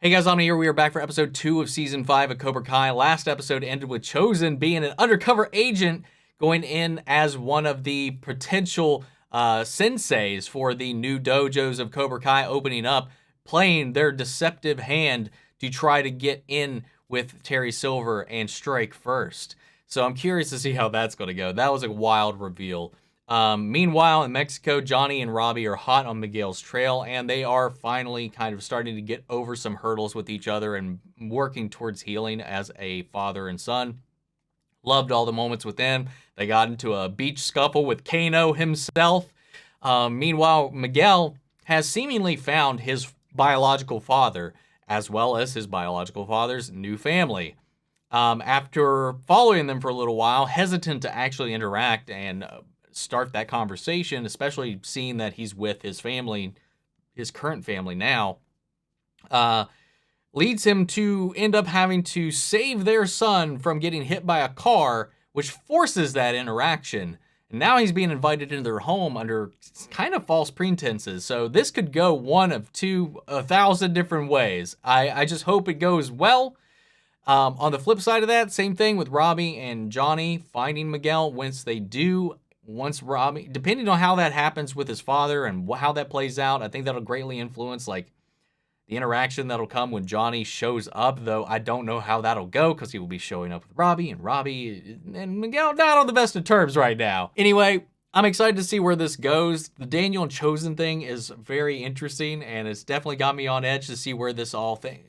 Hey guys, I'm here. We are back for episode 2 of season 5 of Cobra Kai. Last episode ended with Chozen being an undercover agent going in as one of the potential senseis for the new dojos of Cobra Kai opening up, playing their deceptive hand to try to get in with Terry Silver and strike first. So I'm curious to see how that's going to go. That was a wild reveal. Meanwhile, in Mexico, Gianni and Robby are hot on Miguel's trail, and they are finally kind of starting to get over some hurdles with each other and working towards healing as a father and son. Loved all the moments with them. They got into a beach scuffle with Kano himself. Meanwhile, Miguel has seemingly found his biological father, as well as his biological father's new family. After following them for a little while, hesitant to actually interact and start that conversation, especially seeing that he's with his family, his current family now, leads him to end up having to save their son from getting hit by a car, which forces that interaction. And now he's being invited into their home under kind of false pretenses. So this could go one of 1,000 different ways. I just hope it goes well. On the flip side of that, same thing with Robbie and Johnny finding Miguel. Once Robby, depending on how that happens with his father and how that plays out, I think that'll greatly influence like the interaction that'll come when Johnny shows up, though I don't know how that'll go because he will be showing up with Robbie and Miguel not on the best of terms right now. Anyway, I'm excited to see where this goes. The Daniel and Chozen thing is very interesting, and it's definitely got me on edge to see where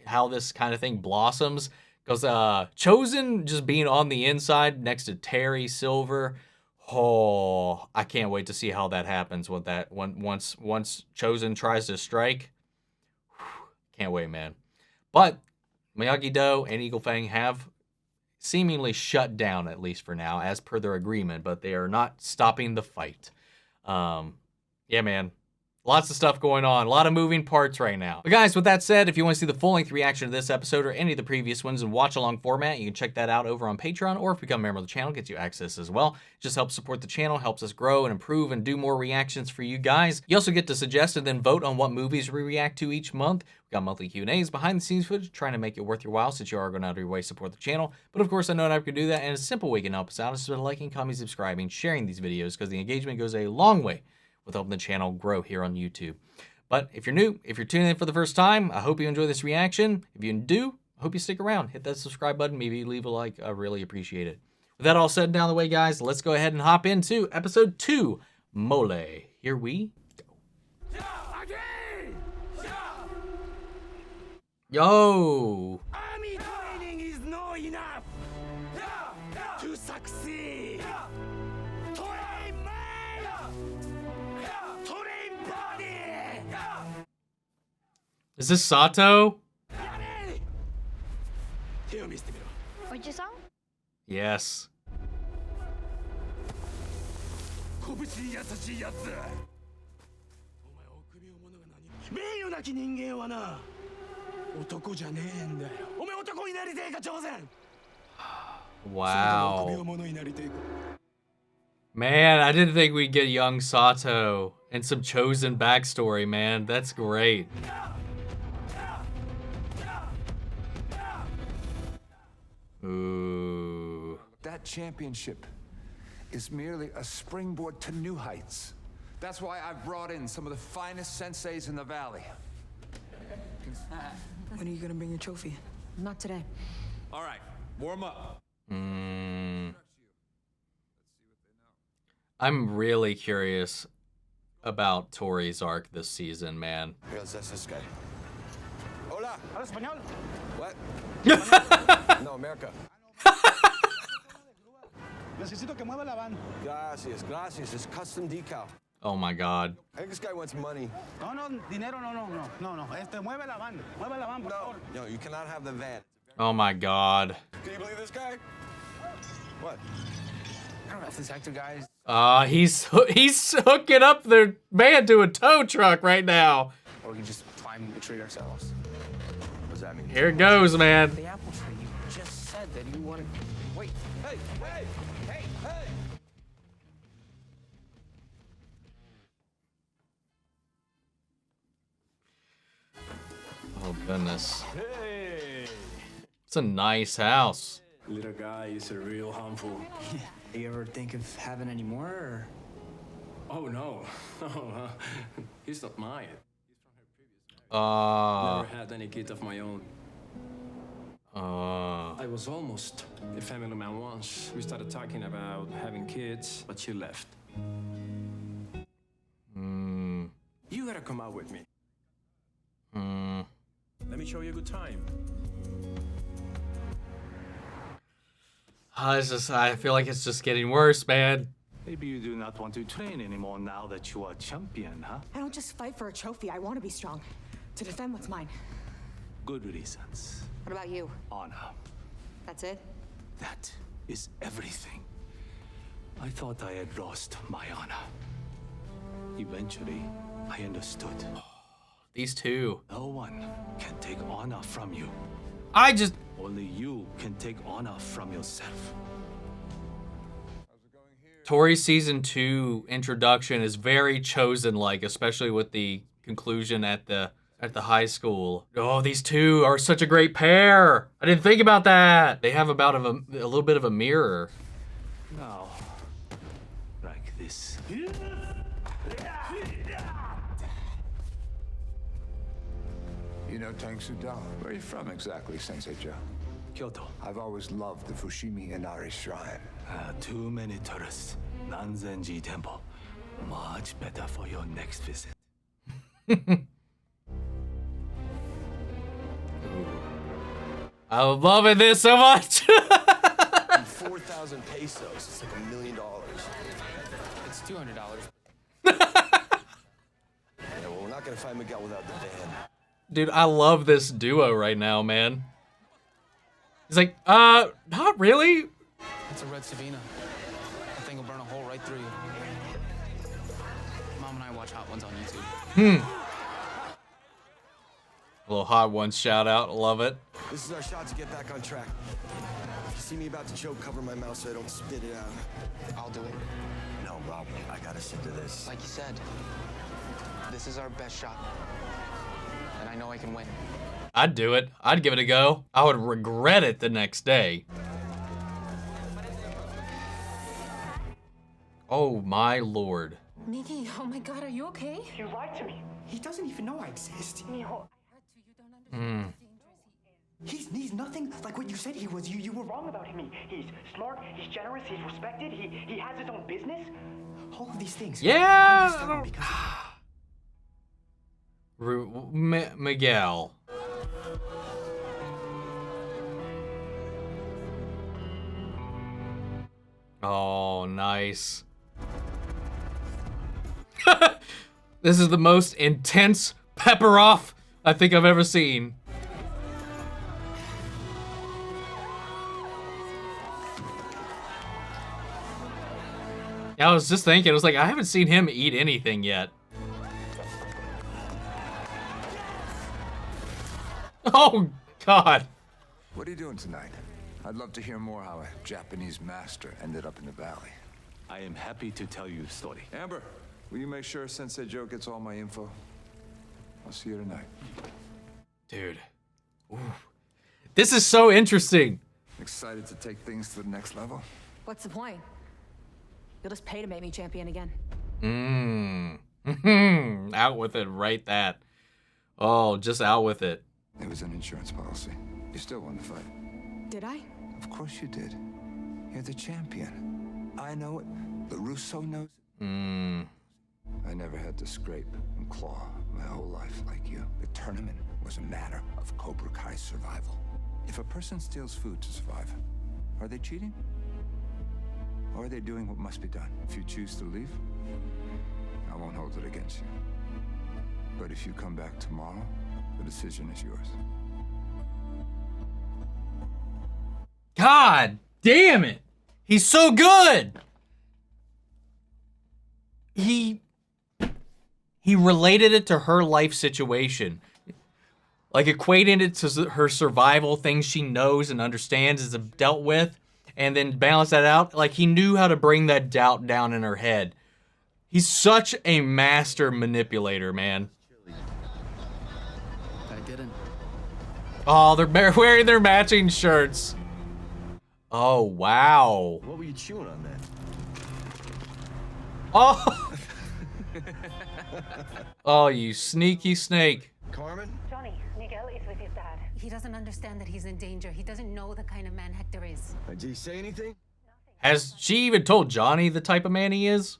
how this kind of thing blossoms. Because Chozen just being on the inside next to Terry Silver, oh, I can't wait to see how that happens with that. Once Chozen tries to strike, can't wait, man. But Miyagi-Do and Eagle Fang have seemingly shut down, at least for now, as per their agreement, but they are not stopping the fight. Yeah, man. Lots of stuff going on. A lot of moving parts right now. But guys, with that said, if you want to see the full-length reaction to this episode or any of the previous ones in watch-along format, you can check that out over on Patreon, or if you become a member of the channel, gets you access as well. It just helps support the channel, helps us grow and improve and do more reactions for you guys. You also get to suggest and then vote on what movies we react to each month. We've got monthly Q&As, behind-the-scenes footage, trying to make it worth your while since you are going out of your way to support the channel. But of course, I know I can do that, and a simple way you can help us out is by liking, commenting, subscribing, sharing these videos, because the engagement goes a long way with helping the channel grow here on YouTube. But if you're new, if you're tuning in for the first time, I hope you enjoy this reaction. If you do, I hope you stick around. Hit that subscribe button, maybe leave a like. I really appreciate it. With that all said and down the way, guys, let's go ahead and hop into episode 2, Molé. Here we go. Yo! Army training is not enough to succeed. Train mind, train body. Is this Sato? Oji-san? Yes. 拳に優しいやつ。お前臆病者が何？名誉なき人間はな、男じゃねえんだよ。お前男になりてえか、挑戦。Wow. 臆病者になりてえか。 Man, I didn't think we'd get young Sato and some Chozen backstory, man. That's great. Ooh. That championship is merely a springboard to new heights. That's why I've brought in some of the finest senseis in the valley. When are you gonna bring your trophy? Not today. All right, warm up. I'm really curious about Tory's arc this season, man. That's this guy. Hola. ¿Hablas español? What? No, America. Necesito que mueva la van. Gracias, gracias. It's custom decal. Oh my god. I think this guy wants money. No, dinero, no. Mueve la van, por favor. No, you cannot have the van. Oh my god. Can you believe this guy? What? I don't know if this actor guy is... He's hooking up the man to a tow truck right now. Or we can just climb the tree ourselves. What does that mean? Here it goes, man. The apple tree, you just said that you wanted... Wait. Hey! Oh Goodness. Hey! It's a nice house. Little guy is a real handful. You ever think of having any more, or? Oh, no. He's not mine. Never had any kids of my own. I was almost a family man once. We started talking about having kids, but she left. You gotta come out with me. Let me show you a good time. I feel like it's just getting worse, man. Maybe you do not want to train anymore now that you are champion, huh? I don't just fight for a trophy. I want to be strong. To defend what's mine. Good reasons. What about you? Honor. That's it? That is everything. I thought I had lost my honor. Eventually, I understood. These two. No one can take honor from you. Only you can take honor from yourself. Tory season 2 introduction is very Chozen-like, especially with the conclusion at the high school. Oh, these two are such a great pair. I didn't think about that. They have about a little bit of a mirror. Now, like this. You know Tang Sudal? Where are you from exactly, Sensei Joe? Kyoto. I've always loved the Fushimi Inari Shrine. Too many tourists. Nanzenji Temple. Much better for your next visit. I'm loving this so much. 4,000 pesos. It's like $1 million. It's $200. Yeah, well, we're not gonna find Miguel without the van. Dude, I love this duo right now, man. He's like, not really. It's a red Savina. That thing will burn a hole right through you. Mom and I watch Hot Ones on YouTube. A little Hot Ones shout out. Love it. This is our shot to get back on track. If you see me about to choke, cover my mouth so I don't spit it out. I'll do it. No, Rob, I gotta sit to this. Like you said, this is our best shot. And I know I can win. I'd do it. I'd give it a go. I would regret it the next day. Oh my lord. Nikki, oh my god, are you okay? You lied to me. He doesn't even know I exist. He's nothing like what you said he was. You were wrong about him. He's smart, he's generous, he's respected, he has his own business. All of these things. Yeah. Miguel. Oh, nice. This is the most intense pepper off I think I've ever seen. Yeah, I was just thinking, I was like, I haven't seen him eat anything yet. Oh, God. What are you doing tonight? I'd love to hear more how a Japanese master ended up in the valley. I am happy to tell you the story. Amber, will you make sure Sensei Joe gets all my info? I'll see you tonight. Dude. Ooh. This is so interesting. Excited to take things to the next level? What's the point? You'll just pay to make me champion again. Out with it, right that. Oh, just out with it. It was an insurance policy. You still won the fight. Did I? Of course you did. You're the champion. I know it. LaRusso knows it. I never had to scrape and claw my whole life like you. The tournament was a matter of Cobra Kai survival. If a person steals food to survive, are they cheating? Or are they doing what must be done? If you choose to leave, I won't hold it against you. But if you come back tomorrow, the decision is yours. God damn it. He's so good. He related it to her life situation. Like equating it to her survival, things she knows and understands, is dealt with, and then balance that out. Like he knew how to bring that doubt down in her head. He's such a master manipulator, man. I didn't. Oh, they're wearing their matching shirts. Oh, wow. What were you chewing on that? Oh. Oh, you sneaky snake. Carmen? Johnny, Miguel is with his dad. He doesn't understand that he's in danger. He doesn't know the kind of man Hector is. Did he say anything? Has she even told Johnny the type of man he is?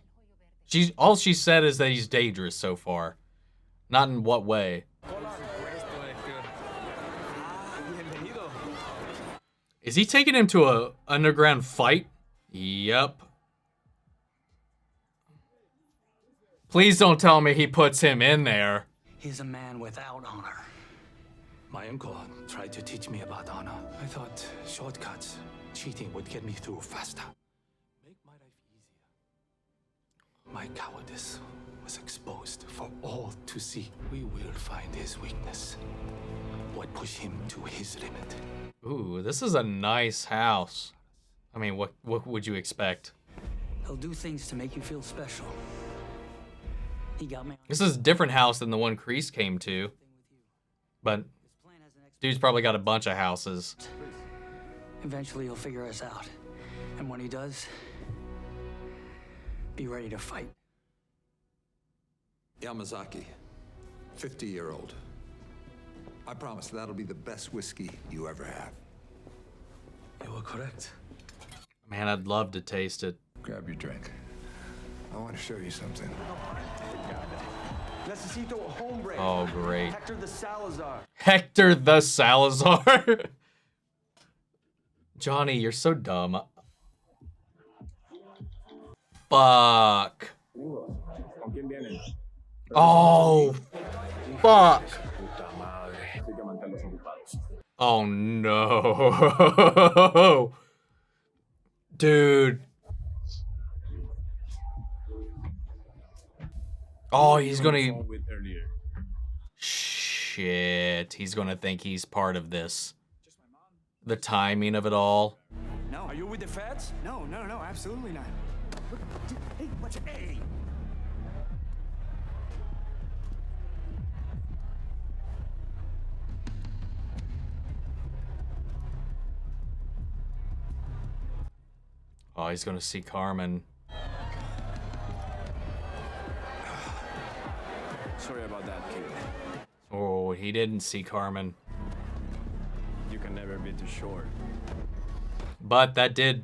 All she said is that he's dangerous so far. Not in what way. Is he taking him to a underground fight? Yep. Please don't tell me he puts him in there. He's a man without honor. My uncle tried to teach me about honor. I thought shortcuts, cheating would get me through faster. Make my life easier. My cowardice was exposed for all to see. We will find his weakness. What pushed him to his limit. Ooh, this is a nice house. I mean, what would you expect? He'll do things to make you feel special. He got me. This is a different house than the one Kreese came to. But dude's probably got a bunch of houses. Eventually he'll figure us out. And when he does, be ready to fight. Yamazaki, 50-year-old. I promise that'll be the best whiskey you ever have. You were correct. Man, I'd love to taste it. Grab your drink. I want to show you something. Necesito a hombre. Oh, great. Hector the Salazar. Hector the Salazar. Johnny, you're so dumb. Fuck. Oh, fuck. Oh, no. Dude. Oh, he's gonna... Shit. He's gonna think he's part of this. The timing of it all. No. Are you with the feds? No, absolutely not. Hey, what's hey? Oh, he's gonna see Carmen. Sorry about that, kid. Oh, he didn't see Carmen. You can never be too short. But that did...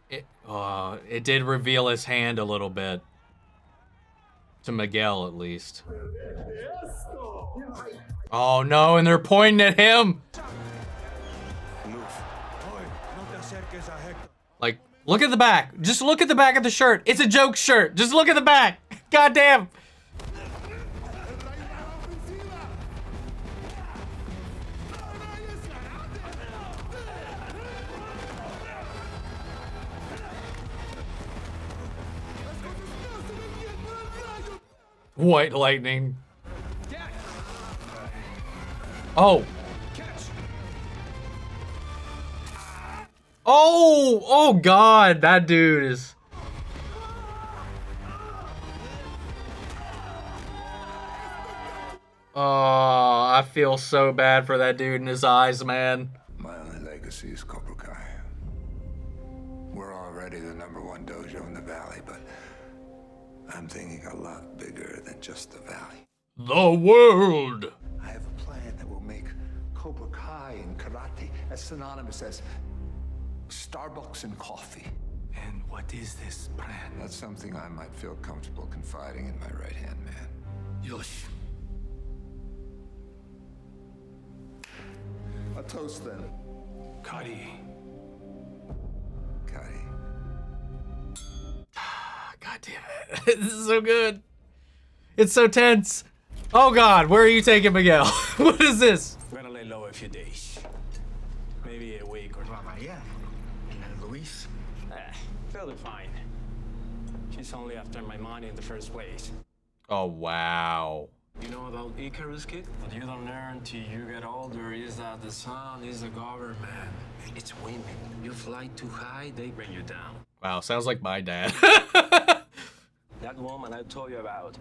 It did reveal his hand a little bit. To Miguel, at least. Oh, no, and they're pointing at him! Like, look at the back. Just look at the back of the shirt. It's a joke shirt. Just look at the back. Goddamn. White lightning. Oh. Oh God, that dude is... Oh, I feel so bad for that dude in his eyes, man. My only legacy is Cobra Kai. We're already the #1 dojo in the valley, but I'm thinking a lot bigger than just the valley. The world! I have a plan that will make Cobra Kai and karate as synonymous as Starbucks and coffee. And what is this plan? That's something I might feel comfortable confiding in my right-hand man. Yosh. A toast then. Kari. Kari. God damn it. This is so good. It's so tense. Oh God, where are you taking Miguel? What is this? I'm gonna lay low a few days. Maybe a week or two. Yeah. And Luis? They'll be fine. She's only after my money in the first place. Oh, wow. You know about Icarus, kid? What you don't learn till you get older is that the sun is a government. It's women. You fly too high, they bring you down. Wow, sounds like my dad. That woman I told you about,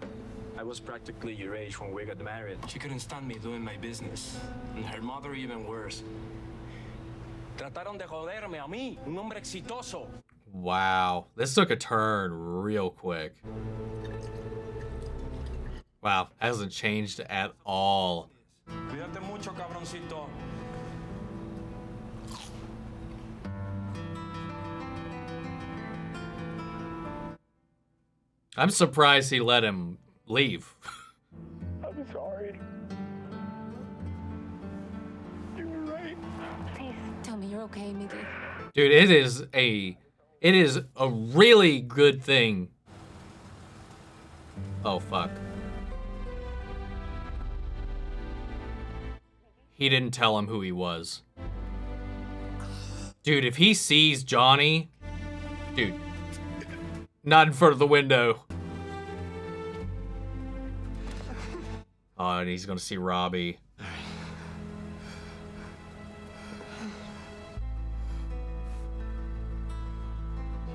I was practically your age when we got married. She couldn't stand me doing my business. And her mother even worse. Trataron de joderme a mí, un hombre exitoso. Wow, this took a turn real quick. Wow, hasn't changed at all. Cuídate mucho, cabroncito. I'm surprised he let him leave. I'm sorry. You were right. Please tell me you're okay, Miguel. Dude, it is a really good thing. Oh, fuck. He didn't tell him who he was. Dude, if he sees Johnny... Dude. Not in front of the window. Oh, and he's gonna see Robby.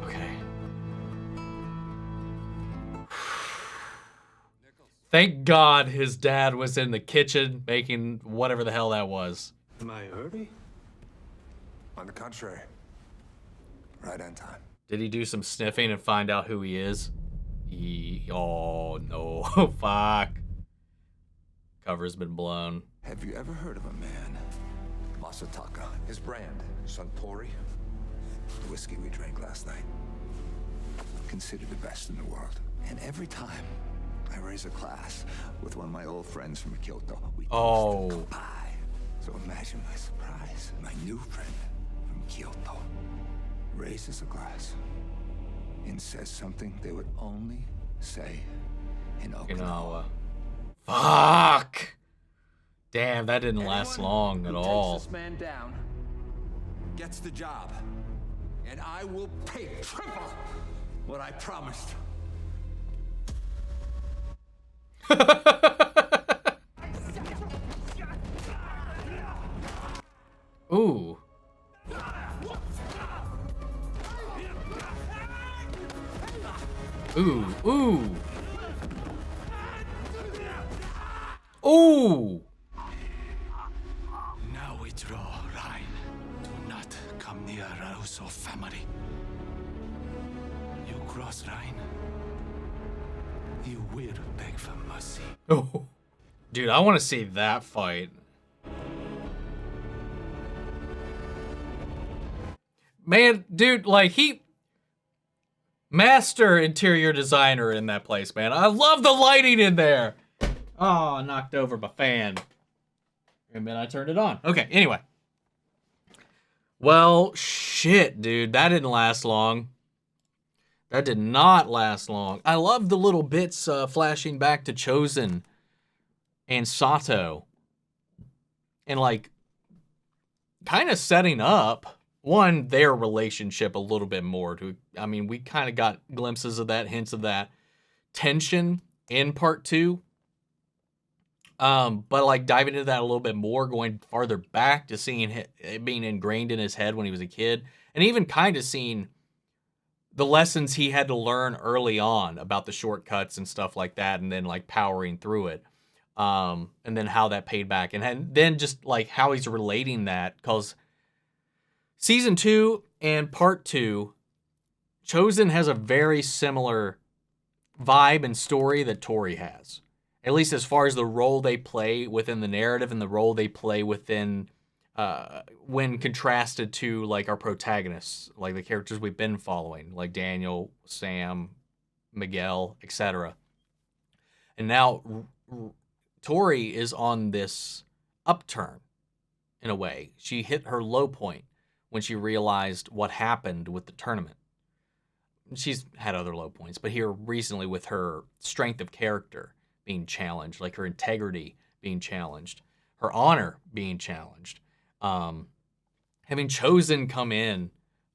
Okay. Thank God his dad was in the kitchen making whatever the hell that was. Am I early? On the contrary. Right on time. Did he do some sniffing and find out who he is? Oh, no. Fuck. Cover's been blown. Have you ever heard of a man, Masataka? His brand, Tory. The whiskey we drank last night. Considered the best in the world. And every time I raise a glass with one of my old friends from Kyoto, we toast to Kai. So imagine my surprise. My new friend from Kyoto raises a glass and says something they would only say in Okinawa. Fuck! Damn, that didn't last long at all. Takes this man down, gets the job, and I will pay triple what I promised. Ooh. Ooh, ooh. Ooh. Now withdraw, Ryan. Do not come near LaRusso family. You cross Ryan, you will beg for mercy. Oh. Dude, I want to see that fight. Man, dude, like master interior designer in that place, man. I love the lighting in there. Oh, I knocked over my fan. And then I turned it on. Okay, anyway. Well, shit, dude. That didn't last long. That did not last long. I love the little bits flashing back to Chozen and Sato. And, like, kind of setting up their relationship a little bit more. I mean, we kind of got glimpses of that, hints of that tension in part 2. But like diving into that a little bit more, going farther back to seeing it being ingrained in his head when he was a kid, and even kind of seeing the lessons he had to learn early on about the shortcuts and stuff like that, and then like powering through it. And then how that paid back, and then just like how he's relating that, because Season 2 and Part 2, Chozen has a very similar vibe and story that Tory has. At least as far as the role they play within the narrative and the role they play within, when contrasted to like our protagonists, like the characters we've been following, like Daniel, Sam, Miguel, etc. And now Tory is on this upturn in a way. She hit her low point when she realized what happened with the tournament. She's had other low points, but here recently with her strength of character being challenged, like her integrity being challenged, her honor being challenged, having Chozen come in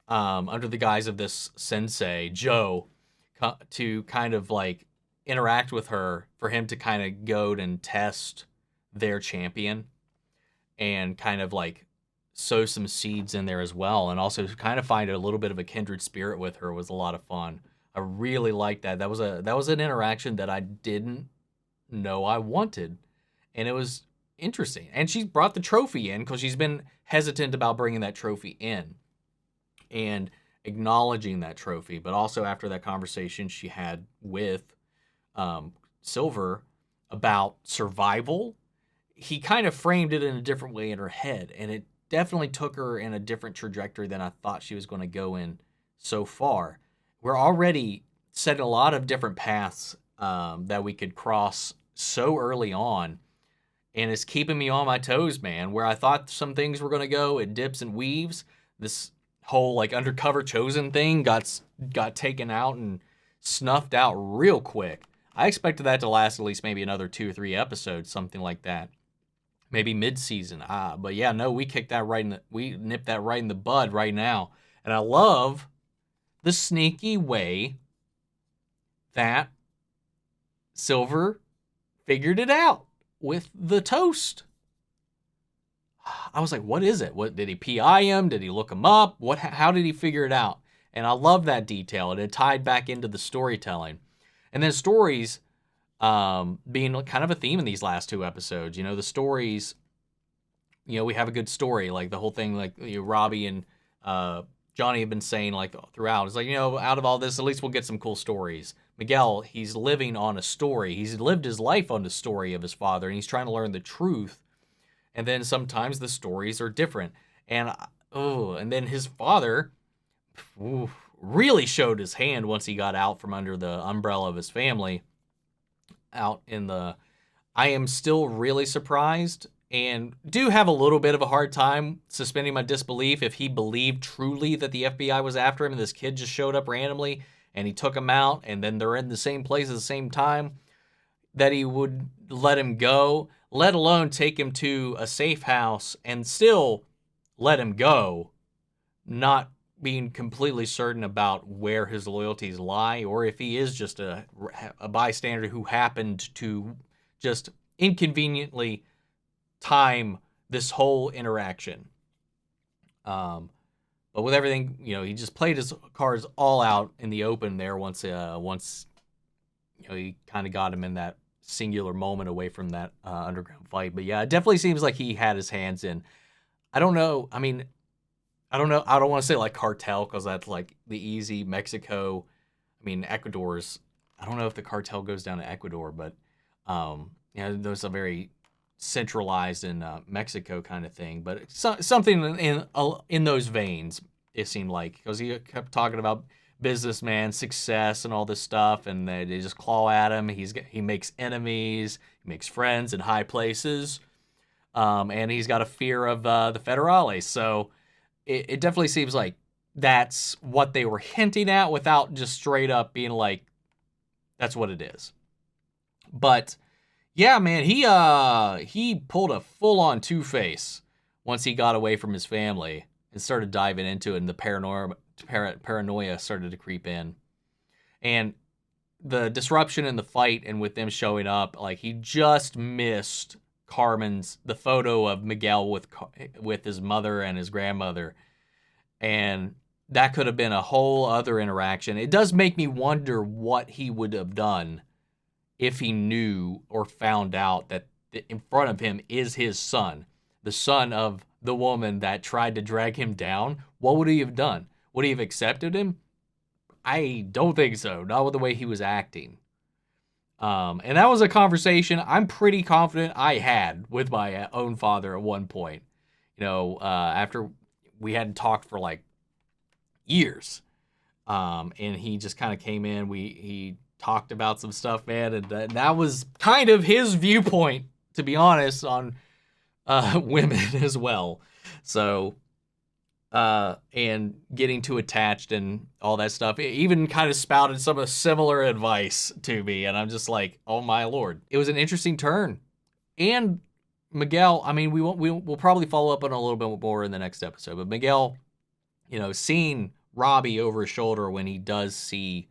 under the guise of this sensei, Joe, to kind of like interact with her, for him to kind of goad and test their champion and kind of like sow some seeds in there as well, and also kind of find a little bit of a kindred spirit with her was a lot of fun. I really liked that. That was an interaction that I didn't know I wanted, and it was interesting. And she brought the trophy in because she's been hesitant about bringing that trophy in and acknowledging that trophy. But also after that conversation she had with Silver about survival, he kind of framed it in a different way in her head, and it definitely took her in a different trajectory than I thought she was going to go in so far. We're already set a lot of different paths that we could cross so early on, and it's keeping me on my toes, man. Where I thought some things were going to go, it dips and weaves. This whole like undercover Chozen thing got taken out and snuffed out real quick. I expected that to last at least maybe another 2 or 3 episodes, something like that. Maybe mid-season. But yeah, no, we nipped that right in the bud right now. And I love the sneaky way that Silver figured it out with the toast. I was like, what is it? What did he PI him? Did he look him up? How did he figure it out? And I love that detail. And it tied back into the storytelling. And then stories being kind of a theme in these last 2 episodes. The stories, we have a good story. Like the whole thing, like Robbie and Johnny have been saying like throughout. It's like, out of all this, at least we'll get some cool stories. Miguel, he's living on a story. He's lived his life on the story of his father, and he's trying to learn the truth. And then sometimes the stories are different. And then his father really showed his hand once he got out from under the umbrella of his family. I am still really surprised and do have a little bit of a hard time suspending my disbelief if he believed truly that the FBI was after him and this kid just showed up randomly and he took him out and then they're in the same place at the same time, that he would let him go, let alone take him to a safe house and still let him go, not being completely certain about where his loyalties lie, or if he is just a bystander who happened to just inconveniently time this whole interaction. But with everything, he just played his cards all out in the open there once he kind of got him in that singular moment away from that underground fight. But yeah, it definitely seems like he had his hands in. I don't know. I mean, I don't know. I don't want to say like cartel because that's like the easy Mexico. I mean, Ecuador's. I don't know if the cartel goes down to Ecuador, but there's a very centralized in Mexico kind of thing. But something in those veins, it seemed like, because he kept talking about businessman success and all this stuff, and they just claw at him. He makes enemies, he makes friends in high places, and he's got a fear of the federales. So. It definitely seems like that's what they were hinting at without just straight up being like, that's what it is. But yeah, man, he pulled a full-on Two-Face once he got away from his family and started diving into it, and the paranoia started to creep in. And the disruption in the fight and with them showing up, like he just missed the photo of Miguel with his mother and his grandmother, and that could have been a whole other interaction. It does make me wonder what he would have done if he knew or found out that in front of him is his son, the son of the woman that tried to drag him down. What would he have done? Would he have accepted him? I don't think so. Not with the way he was acting. And that was a conversation I'm pretty confident I had with my own father at one point. After we hadn't talked for like years. And he just kind of came in. He talked about some stuff, man. And that was kind of his viewpoint, to be honest, on women as well. So, and getting too attached and all that stuff. It even kind of spouted some of similar advice to me, and I'm just like, oh my Lord. It was an interesting turn. And Miguel, I mean, we'll probably follow up on a little bit more in the next episode, but Miguel, seeing Robby over his shoulder when he does see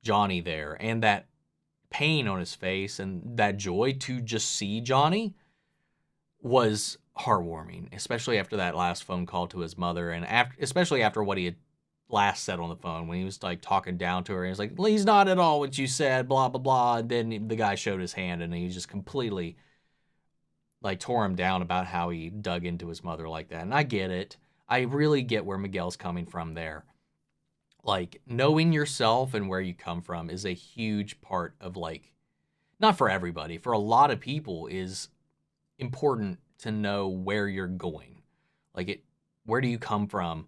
Johnny there, and that pain on his face and that joy to just see Johnny was heartwarming, especially after that last phone call to his mother, and especially after what he had last said on the phone when he was like talking down to her. He was like, he's not at all what you said, blah, blah, blah. And then the guy showed his hand and he just completely like tore him down about how he dug into his mother like that. And I get it. I really get where Miguel's coming from there. Like, knowing yourself and where you come from is a huge part of, like, not for everybody, for a lot of people is important to know where you're going. Like, where do you come from?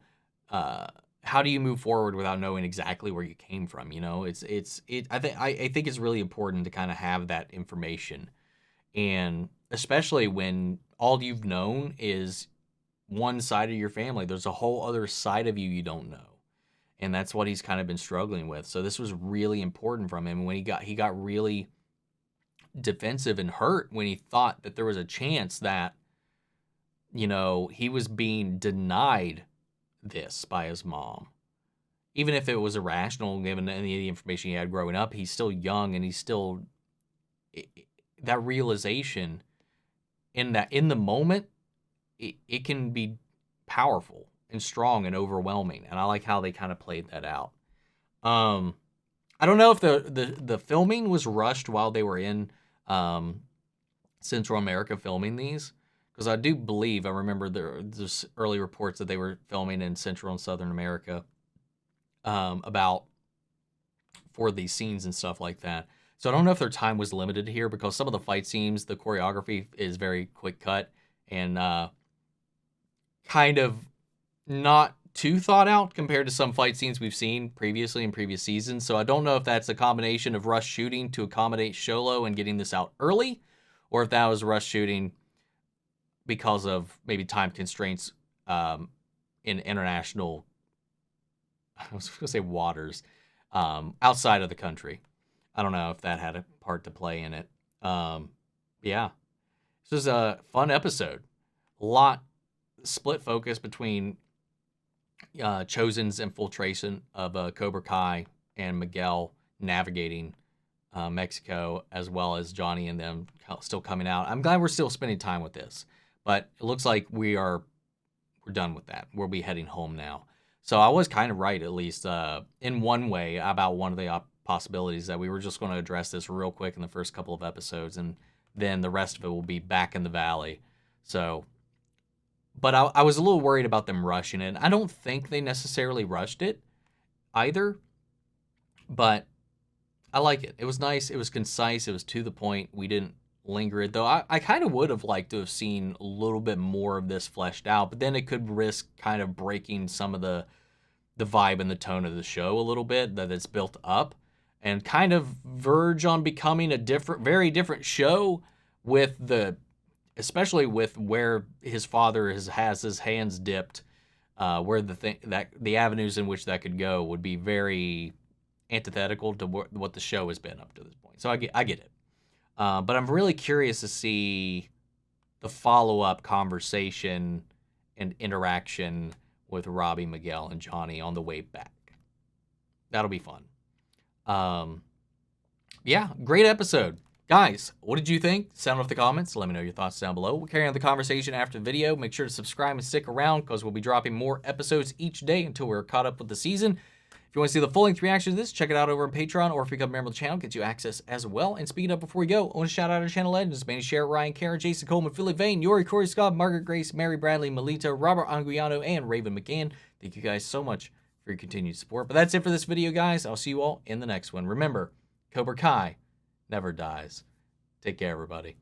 How do you move forward without knowing exactly where you came from? You know, I think it's really important to kind of have that information. And especially when all you've known is one side of your family, there's a whole other side of you don't know. And that's what he's kind of been struggling with. So this was really important from him. When he got really defensive and hurt when he thought that there was a chance that, you know, he was being denied this by his mom. Even if it was irrational, given any of the information he had growing up, he's still young and he's still, that realization in the moment, it can be powerful and strong and overwhelming. And I like how they kind of played that out. I don't know if the filming was rushed while they were in Central America filming these, because I do believe, I remember there's early reports that they were filming in Central and Southern America about for these scenes and stuff like that. So I don't know if their time was limited here, because some of the fight scenes, the choreography is very quick cut and kind of not too thought out compared to some fight scenes we've seen previously in previous seasons. So I don't know if that's a combination of rush shooting to accommodate Xolo and getting this out early, or if that was rush shooting because of maybe time constraints in international, I was going to say waters, outside of the country. I don't know if that had a part to play in it. Yeah. This was a fun episode. A lot split focus between Chozen's infiltration of Cobra Kai and Miguel navigating Mexico, as well as Gianni and them still coming out. I'm glad we're still spending time with this, but it looks like we're done with that. We'll be heading home now. So I was kind of right, at least in one way, about one of the possibilities that we were just going to address this real quick in the first couple of episodes, and then the rest of it will be back in the valley. So, but I was a little worried about them rushing it. I don't think they necessarily rushed it either, but I like it. It was nice. It was concise. It was to the point. We didn't linger it, though. I kind of would have liked to have seen a little bit more of this fleshed out, but then it could risk kind of breaking some of the vibe and the tone of the show a little bit that it's built up, and kind of verge on becoming a very different show, especially with where his father has his hands dipped, where the avenues in which that could go would be very antithetical to what the show has been up to this point. So I get it. But I'm really curious to see the follow-up conversation and interaction with Robbie, Miguel, and Gianni on the way back. That'll be fun. Yeah, great episode. Guys, what did you think? Sound off the comments. Let me know your thoughts down below. We'll carry on the conversation after the video. Make sure to subscribe and stick around, because we'll be dropping more episodes each day until we're caught up with the season. If you want to see the full-length reaction to this, check it out over on Patreon, or if you become a member of the channel, gets you access as well. And speaking of, before we go, I want to shout out our channel legends: Manny Sherritt, Ryan Karen, Jason Coleman, Philly Vane, Yori, Corey Scott, Margaret Grace, Mary Bradley, Melita, Robert Anguiano, and Raven McGann. Thank you guys so much for your continued support. But that's it for this video, guys. I'll see you all in the next one. Remember, Cobra Kai never dies. Take care, everybody.